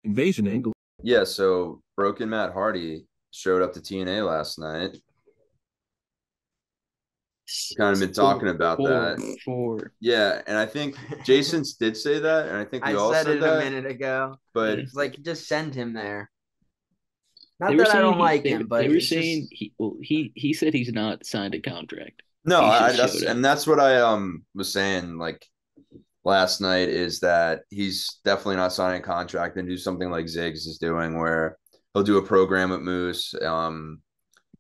invasion angle. Yeah, so Broken Matt Hardy showed up to TNA last night. Kind of been talking about Four, that. four. Yeah, and I think Jason did say that, and I think we I all said said it a that, minute ago. but Yeah. It's like just send him there. They Not were that I saying don't like him, but they were it's saying just he said he's not signed a contract. no, He I just showed up. that's what I was saying like last night is that he's definitely not signing a contract and do something like Ziggs is doing where he'll do a program with Moose,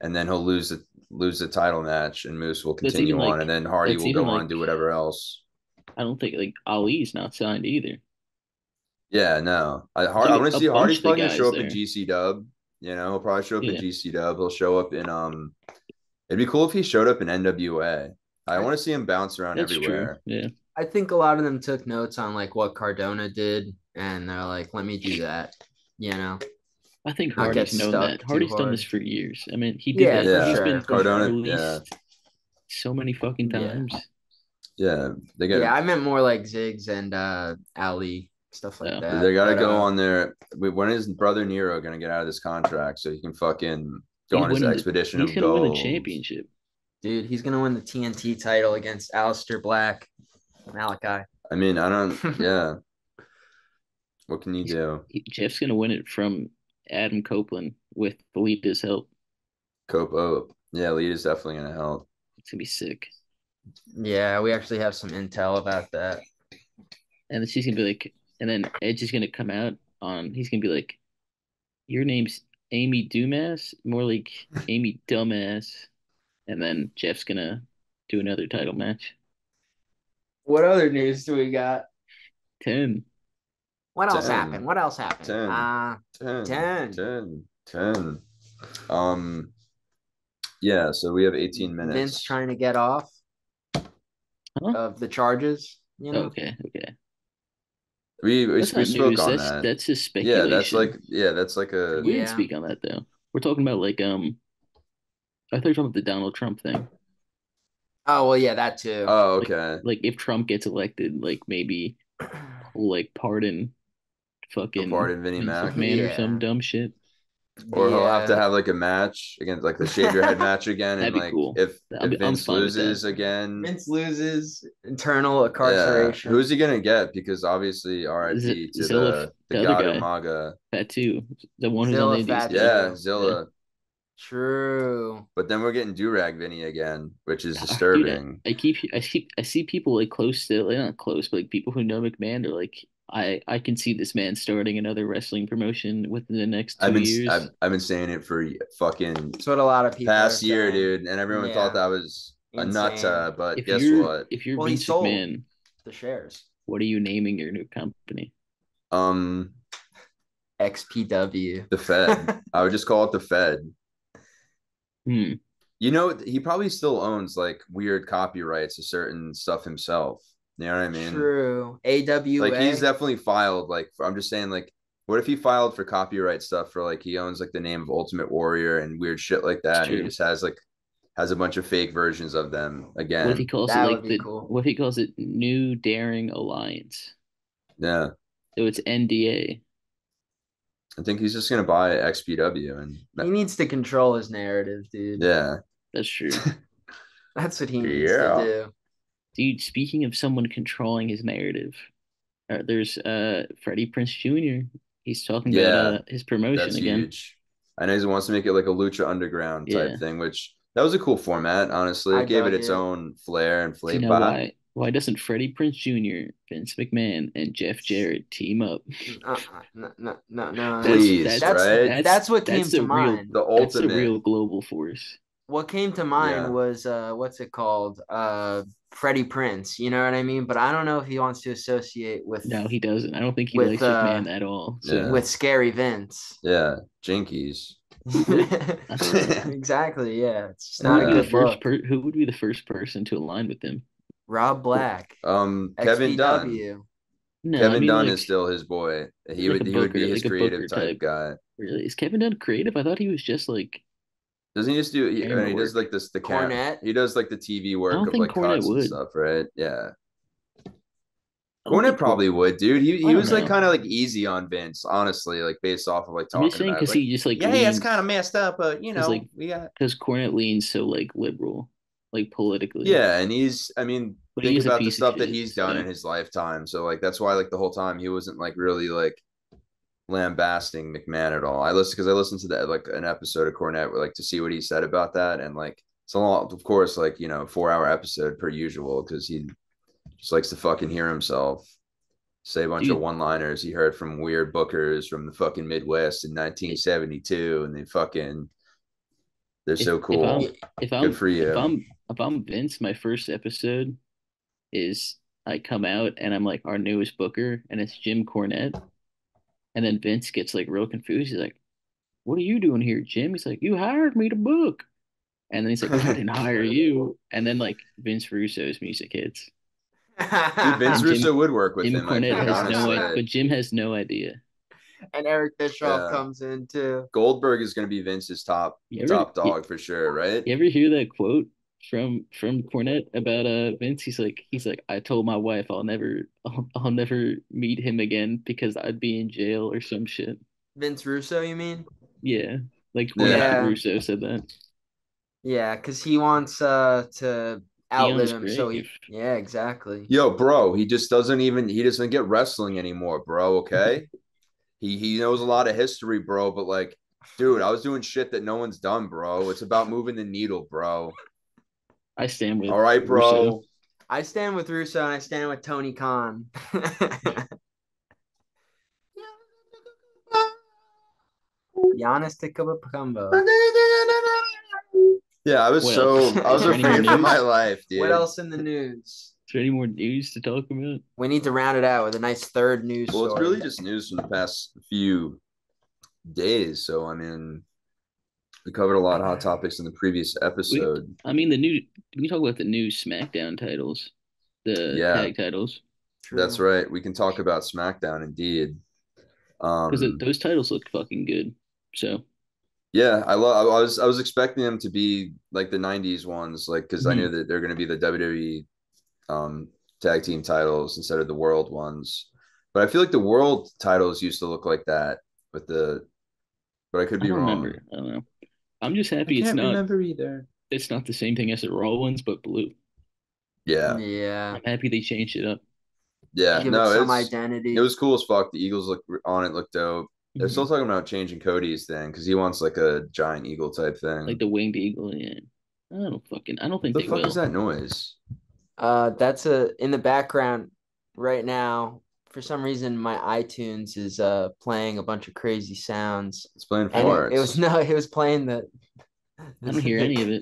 and then he'll lose the title match and Moose will That's even continue on, like and then Hardy that's will even go on like and do whatever else. I don't think like Ali's not signed either. Yeah, no. There's I like want to a see bunch Hardy's of the probably gonna show guys up in there. GC Dub. You know, he'll probably show up in Yeah, GC Dub. He'll show up in it'd be cool if he showed up in NWA. I I, want to see him bounce around that's true. everywhere. Yeah, I think a lot of them took notes on like what Cardona did, and they're like, let me do that. You know, I think not get Hardy's known that. stuck too Hardy's done this hard. for years. I mean, he did Yeah, that. for Yeah. He's sure, been for Cardona, sure. yeah. released so many fucking Yeah, times. Yeah. yeah. I meant more like Ziggs and Ali stuff like No, They that. gotta But go on there. When is brother Nero gonna get out of this contract so he can fucking go he's on his winning the. expedition He's of gonna win the gold? championship. dude, he's gonna win the TNT title against Aleister Black, Malachi. I mean, I don't yeah. What can you do? Jeff's gonna win it from Adam Copeland with Lita's help. Cope oh, yeah, lead is definitely gonna help. It's gonna be sick. Yeah, we actually have some intel about that. And then she's gonna be like, and then Edge is gonna come out on. He's gonna be like, "Your name's Amy Dumas, more like Amy Dumbass." And then Jeff's gonna do another title match. What other news do we got? 10. What else 10, happened? What else happened? 10, 10, 10. 10, 10. Yeah, so we have 18 Vince minutes. trying to get off Huh? of the charges, you know? Okay, okay. We That's not spoke news. on That's that. that's just Yeah, speculation. that's like a We didn't Yeah. speak on that though. We're talking about like I thought you were talking about the Donald Trump thing. Oh, well, yeah, that too. oh, Like okay. like if Trump gets elected, like maybe like pardon Go fucking pardon Vinnie Vince Mac. McMahon or some Yeah. dumb shit. Or he'll have to Yeah. have like a match against like the shave your head match again, and That'd be like cool. if I'm Vince fine with that. loses again, Vince loses, internal yeah, incarceration. who's he gonna get? Because obviously, R.I.P. to Zilla, the the other God guy, Umaga. Fatu, the one who's on the Zilla Indies now. Yeah, Fatu. Yeah. Zilla. True. But then we're getting Durag Vinny again, which is Dude, disturbing. I see people like close to like not close, but like people who know McMahon are like I can see this man starting another wrestling promotion within the next I've 2 years. I've been saying it for fucking That's what a lot of people are past year, saying. dude, and everyone thought Yeah. that was a nut. Insane. But guess what? If you're Well, he Vince sold McMahon, the shares. what are you naming your new company? Um, XPW. the Fed. I would just call it the Fed. Hmm. You know, he probably still owns like weird copyrights to certain stuff himself. You know what I mean? True. Like he's AWA. definitely filed. Like I'm just saying, like, what if he filed for copyright stuff for like he owns like the name of Ultimate Warrior and weird shit like It's that, and he true. just has a bunch of fake versions of them What if he again. calls it That would like be the cool. what if he calls it New Daring Alliance? Yeah, So it's NDA. I think he's just gonna buy XPW and He needs to control his narrative, dude. yeah, That's true. That's what he needs to yeah. do. Dude, speaking of someone controlling his narrative, there's Freddie Prince Jr. He's talking about Yeah, his promotion that's again. huge. I know he wants to make it like a Lucha Underground type Yeah. thing, which that was a cool format, honestly. I It gave it dug its it. own flair and So you know flavor. why doesn't Freddie Prince Jr., Vince McMahon, and Jeff Jarrett team up? No, no, no, no. Please, right? That's what came That's to the real mind. The that's the ultimate. real global force. What came to mind Yeah. was what's it called? Freddie Prince, you know what I mean? But I don't know if he wants to associate No, he doesn't. I don't think he with likes McMahon at all. Yeah. So with Scary Vince. Yeah. Jinkies. Exactly, yeah. It's just who not would a be the Yeah. good first look. who would be the first person to align with him? Rob Black, Kevin Dunn. XPW. No, I Kevin mean Dunn like is still his boy. like a He would booker, be his like a creative booker type type. guy. Really? Is Kevin Dunn creative? I thought he was just like Doesn't he just do camera he does work. like this the cat Cornette. he does like the TV I work don't of think like Cornette cuts and would. stuff, right? Yeah. I don't Cornette think probably would, dude. I He don't was like know. kind of like easy on Vince, honestly, like based off of like I'm just talking saying about it. because Like, he just like yeah, it's kind of leans messed up, but because like we got because Cornette leans so like liberal, like politically, yeah, and I mean, but he think is a about the piece of stuff that shit. he's done So in his lifetime. So like that's why like the whole time he wasn't like really like lambasting McMahon at all. I listened to that like an episode of Cornette like to see what he said about that, and like it's a lot, of course, like 4 hour episode per usual because he just likes to fucking hear himself say a bunch of dude, one liners he heard from weird bookers from the fucking Midwest in 1972, and they're if so if I'm cool. Good for you. if I'm Vince, my first episode is I come out and I'm like our newest booker, and it's Jim Cornette, and then Vince gets like real confused. He's like, "What are you doing here, Jim?" He's like, "You hired me to book," and then he's like, "But I didn't hire you." And then like Vince Russo's music hits, Dude, Vince and Russo would work with Jim him, I Cornette think, has no idea, honestly. but Jim has no idea. And Eric Bischoff Yeah. comes in too. Goldberg is going to be Vince's You ever top dog for sure, right? you ever hear that quote from Cornette about Vince? He's like I told my wife I'll never meet him again because I'd be in jail or some shit. Vince Russo, you mean? Yeah, like Cornette to Yeah. Yeah. Russo said that. Yeah, because he wants to outlive Eon's him. So grave. he, yeah, exactly. Yo, bro, he doesn't get wrestling anymore, bro. Okay. He knows a lot of history, bro, but like, dude, I was doing shit that no one's done, bro. It's about moving the needle, bro. I stand with All right, Russo. bro. I stand with Russo and I stand with Tony Khan. Giannis Tikabacumbo. Yeah, What else? I was Is there any more afraid for my news? life, dude. What else in the news? Is there any more news to talk about? We need to round it out with a nice third news Well, it's story. really just news from the past few days. So, I mean, we covered a lot of hot topics in the previous episode. I mean, the new. We talk about the new SmackDown titles, the Yeah, tag titles, that's True. right. We can talk about SmackDown indeed. because Um, those titles look fucking good. So, yeah, I was expecting them to be like the 90s ones, like because I knew mhm. that they're gonna be the WWE tag team titles instead of the world ones. But I feel like the world titles used to look like that with but I could I be don't wrong. remember. I don't know. I'm just I happy can't remember either. it's not the same thing as the Raw ones, but blue. Yeah. Yeah. I'm happy they changed it up. Yeah, Give it no, some it identity. was cool as fuck. The Eagles look dope. They're still Mhm. talking about changing Cody's thing because he wants like a giant eagle type Like thing. the winged eagle. Yeah. I don't think The they fuck is will. that noise? That's in the background right now. For some reason, my iTunes is playing a bunch of crazy sounds, It's playing and it was farts. no, it was playing I don't hear the any of it.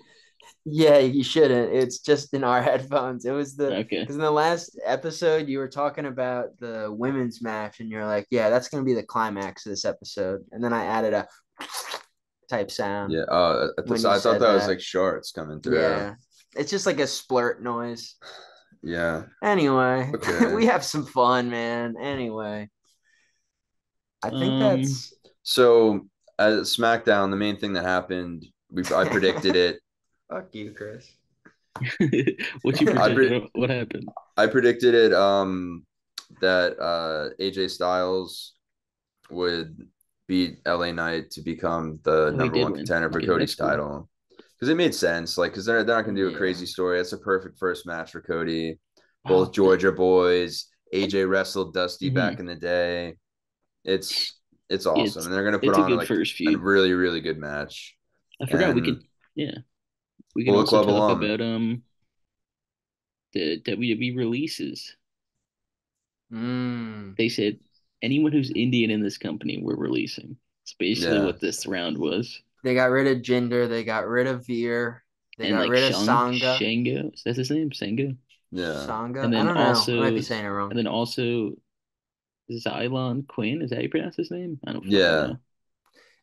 yeah, you shouldn't. It's just in our headphones. It was Okay. because in the last episode you were talking about the women's match, and you're like, yeah, that's gonna be the climax of this episode, and then I added a type sound Yeah. when you I thought said that was that. like sharts coming through. Yeah, it's just like a splurt noise. Yeah. Anyway, Okay. we have some fun, man. Anyway, I think Um, that's So at SmackDown, the main thing that happened, I predicted it. fuck you, Chris. what you I pre- predicted? What happened? I predicted it. That AJ Styles would beat LA Knight to become the Oh, he number did one win. contender for Okay, that's Cody's cool. title. Because it made sense. Like, because they're not gonna do a Yeah. crazy story. That's a perfect first match for Cody. Both Wow. Georgia boys. AJ wrestled Dusty back Mhm. in the day. It's it's Yeah, awesome, and they're gonna put it's a on good like first a feud. really really good match. I forgot we And could. Yeah, we can Bullet also Club talk alum. about the WWE releases. Mm. They said anyone who's Indian in this company we're releasing. It's basically Yeah, what this round was. They got rid of Jinder. They got rid of Veer. They And got like rid of Sangha. Shango, is that his name? Sango. yeah, Sangha. And I then don't know. I might be also saying it wrong. and then also Xylon Quinn. Is that how you pronounce his name? I don't fucking yeah, know.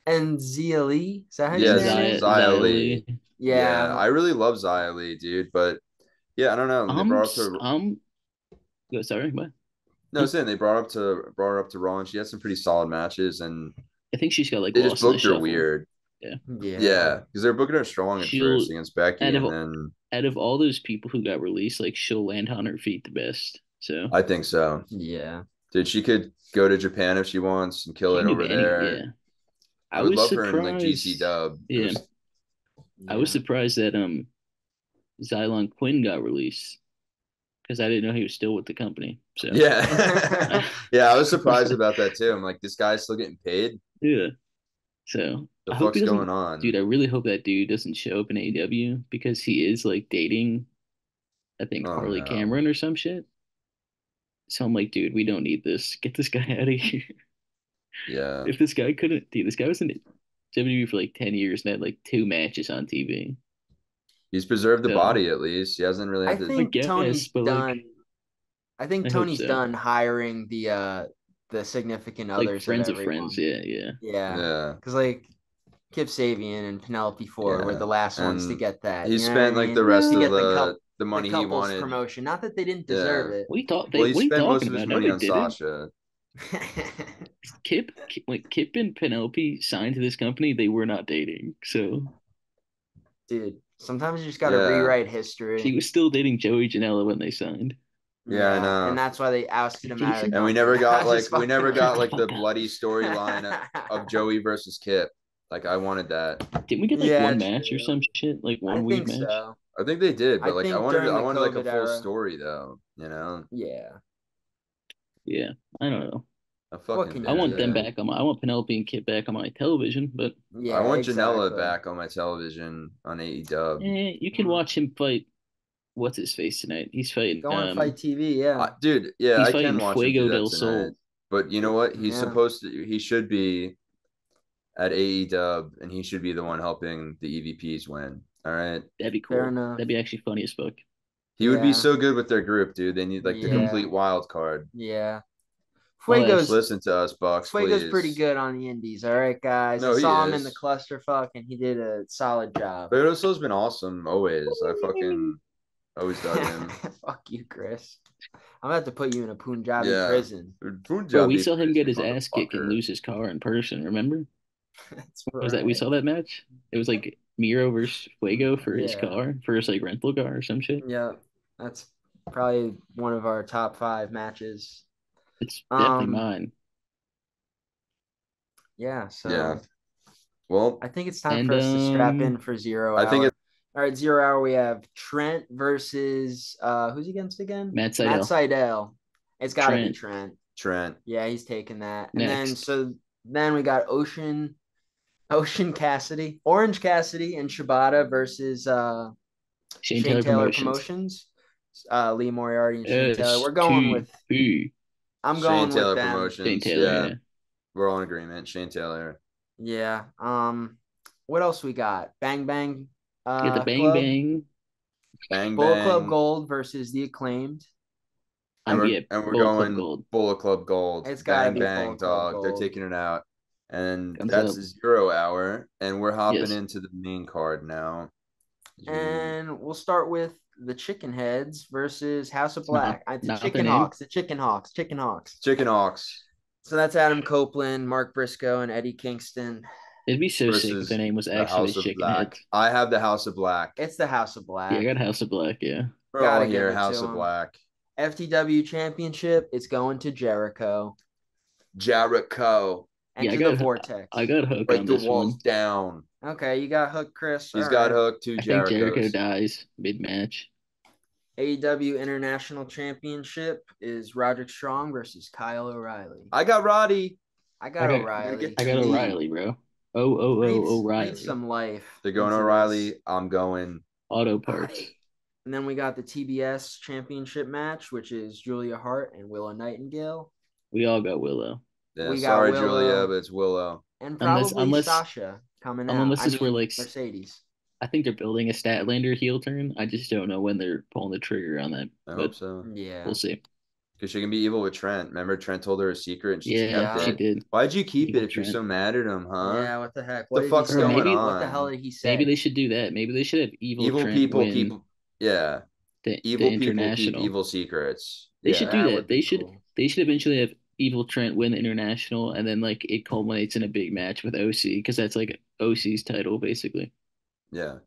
And Zia Lee. Is that how you Yeah, say her yes, name? Xia Li. Lee. Yeah, Yeah. I really love Xia Li, dude. But yeah, I don't know. They brought up to I'm sorry, what? no, I was saying they brought her up to Raw, and she had some pretty solid matches, and I think she's got like they just lost in the booked her shuffle. weird. Yeah. Yeah. Yeah, because they're booking her strong at She'll first against Becky, out of and then out of all those people who got released, like she'll land on her feet the best. So I think so. Yeah. Dude, she could go to Japan if she wants and kill she it can do over any. there. Yeah, I I would was love her in like GC surprised. dub. It Yeah, was I was Yeah. surprised that Xylon Quinn got released because I didn't know he was still with the company. So yeah. Yeah, I was surprised about that too. I'm like, this guy's still getting paid. yeah. So The I hope he fuck's doesn't, going on? dude. I really hope that dude doesn't show up in AEW because he is like dating, I think Oh Harley no. Cameron or some shit. So I'm like, dude, we don't need this. Get this guy out of here. Yeah. If this guy couldn't, dude, this guy was in WWE for like 10 years and had like 2 matches on TV. He's preserved the So body at least. He hasn't really I had to I think guess, Tony's but done. like, I think I hope Tony's so. done hiring the significant Like others of friends of friends, everyone. yeah, yeah, Yeah, yeah. because like Kip Sabian and Penelope Ford were Yeah. the last ones to And get that. he You know what I spent like the mean? rest To of get the the money he couples wanted. promotion. Not that they didn't deserve Yeah. it. Well, he what are you spent most talking of his about? No, money they on didn't. Sasha. Kip and Penelope signed to this company, they were not dating. So Dude, sometimes you just got to Yeah. rewrite she history. was still dating Joey Janela when they signed. Yeah, I Yeah, and know. that's why they ousted him out of the And company. I just we fucking never got like Oh the god. bloody storyline of Joey versus Kip. Like I wanted that. Didn't we get like Yeah, one match or true. some shit? Like I one weird think match? so. I think they did, I but like think during I the wanted like a COVID full era. story though, you know? Yeah. Yeah. I don't know. I What fucking can I you want them do? yeah. back on I want Penelope and Kip back on my television, but I Yeah, want Janela exactly. back on my television on AEW. you can Mm. watch him fight what's his face tonight? He's fighting Go on Fight TV, yeah. Dude, yeah, he's I can fighting watch him do Fuego that del tonight. Sol. But you know what? Yeah. He should be at AEW and he should be the one helping the EVPs win. All right. That'd be Fair cool. enough. That'd be actually funny as fuck. He would be Yeah. so good with their group, dude. They need like the Mhm. Yeah. complete wild card. Yeah. I'll ask. Fuego's Listen to us, Bucks, Fuego's pretty please. good on the indies. All right, guys. I No, he saw him in the is. clusterfuck and he did a solid job. But has been awesome always. I fucking always dug him. Fuck you, Chris. I'm gonna have to put you in a Punjabi Yeah. prison. Bro, we Punjabi saw him get prison, his ass kicked and motherfucker. lose his car in person, remember? That's Was that we right. saw that match? It was like Miro versus Fuego for his Yeah. car, for his like rental car or some shit. Yeah. That's probably one of our top 5 matches. It's definitely Um. mine. Yeah. Yeah. So Well, I think it's time And for us to strap in for Zero I think Hour. it's All right, 0 Hour. We have Trent versus who's he against again? Matt Matt Sydal. Sydal. It's got to be Trent Trent. Trent. Yeah, he's taking that. And next. then we got Ocean Cassidy, Orange Cassidy, and Shibata versus Shane Shane Taylor Taylor Promotions. Promotions. Lee Moriarty and Shane Taylor. STP. I'm Shane going with Taylor them. Shane Promotions. Taylor, Yeah. yeah. We're all in agreement. Shane Taylor. Yeah. What else we got? Bang Bang You got the Bang Club. Bang. Bang Bullet Club bang. Gold versus the Acclaimed. Yeah, And we're Bullet Club going Gold. Bullet Club Gold. It's got to Bang be bang, Bullet Club dog. They're Gold. taking it out. And Comes that's up. 0 hour. And we're hopping Yes. into the main card now. And we'll start with the Chicken Heads versus House of It's not- Black. The not Chicken the name. Hawks. The Chicken Hawks. Chicken Hawks. Chicken Hawks So that's Adam Copeland, Mark Briscoe, and Eddie Kingston. It'd be so sick if versus the name was the actually House of Chicken Black. Heads. I have the House of Black. It's the House of Yeah, I Black. got House of Black, yeah. We're all Gotta give here, it House to of him. Black. FTW Championship, it's going to Jericho. Jericho. Enter the Vortex. I got Hook Break on the this walls one. down. Okay, you got Hook, Chris. He's All got right. Hook to I think Jericho Jericho's. dies mid-match. AEW International Championship is Roderick Strong versus Kyle O'Reilly. I got Roddy. I got O'Reilly. I got O'Reilly, bro. O'Reilly. Breathe some life. They're going into O'Reilly. this. I'm going Auto parts. Right. And then we got the TBS Championship match, which is Julia Hart and Willow Nightingale. We all got Willow. Yeah, We got sorry, Willow. Julia, but it's Willow. And probably Unless Sasha coming out. unless this were like Mercedes. I think they're building a Statlander heel turn. I just don't know when they're pulling the trigger on that. I but hope so. Yeah. We'll see. Because she can be evil with Trent. Remember, Trent told her a secret and she kept she it. did. Why'd you keep Evil it if Trent. you're so mad at him, huh? Yeah, what the heck? What the fuck's did he say? going on? What the hell did he say? Maybe they should do that. Maybe they should have evil Trent people win keep the evil people keep international. evil secrets. They Yeah. should do That that. would be cool. They should eventually have evil Trent win the international, and then like it culminates in a big match with OC because that's like OC's title basically. Yeah.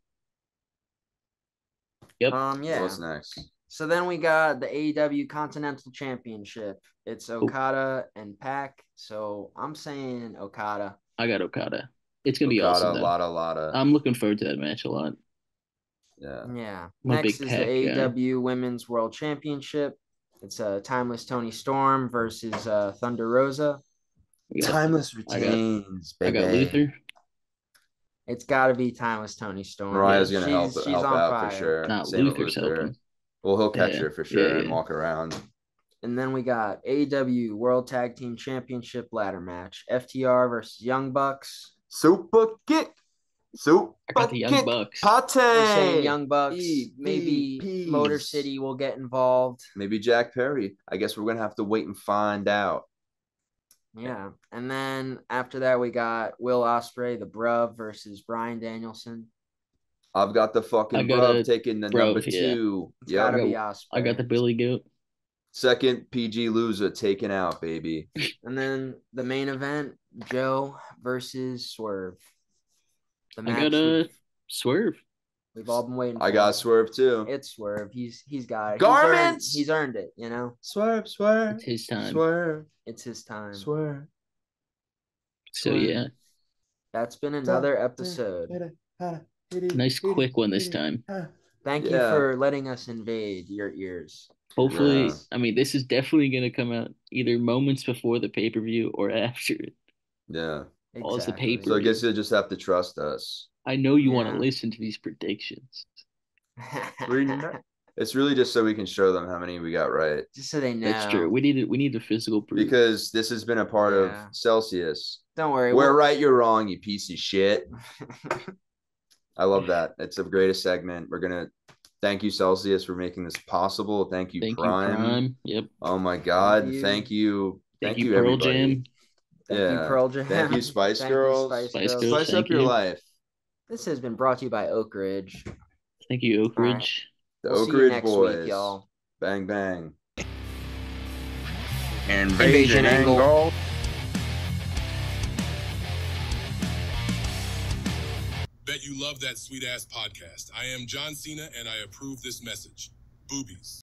Yep. So Yeah. what's next? So then we got the AEW Continental Championship. It's Okada and Pac. So I'm saying Okada. I got Okada. It's gonna be Okada, awesome though. Lada. I'm looking forward to that match a lot. Yeah. Yeah. I'm a Next big is the Pac guy. AEW Women's World Championship. It's a Timeless Tony Storm versus Thunder Rosa. Timeless retains, I got baby. Luther. It's got to be Timeless Tony Storm. Mariah's gonna help she's help on out fire. for sure. Nah, Same with Luther's Luther. helping. Well, he'll catch Yeah, her for sure yeah. and walk around. And then we got AEW World Tag Team Championship ladder match. FTR versus Young Bucks. Super kick. Super I got the Young kick. Bucks. Pate. We're saying Young Bucks. Peas. Maybe Motor City will get involved. Maybe Jack Perry. I guess we're gonna have to wait and find out. Yeah. And then after that, we got Will Ospreay, the Bruv, versus Bryan Danielson. I've got the fucking Bruv taking the number 2. It's gotta be Ospreay. I got the Billy Goat. Second PG loser taken out, baby. And then the main event, Joe versus Swerve. The match I got Swerve. We've all been waiting for. I got Swerve too. It's Swerve. He's got it. Garments. He's earned it, you know. Swerve. It's his time. Swerve. It's his time. Swerve. So yeah. That's been another episode. Nice quick one this time. Thank you for letting us invade your ears. Hopefully, I mean, this is definitely going to come out either moments before the pay-per-view or after it. Yeah. All the pay-per-view. So I guess you'll just have to trust us. I know you want to listen to these predictions. It's really just so we can show them how many we got right. Just so they know. That's true. We need the physical proof. Because this has been a part of Celsius. Don't worry. We're right, you're wrong, you piece of shit. I love that. It's the greatest segment. We're going to thank you, Celsius, for making this possible. Thank you, Prime. Yep. Oh, my God. Thank you. Thank you, Pearl Jam. Thank you, Pearl Jam. Thank you, Spice Girls. Spice up your life. This has been brought to you by Oak Ridge. Thank you, Oak Ridge. The Oak Ridge Boys. Week, y'all. Bang, bang. Invasion Angle. Bet you love that sweet ass podcast. I am John Cena and I approve this message. Boobies.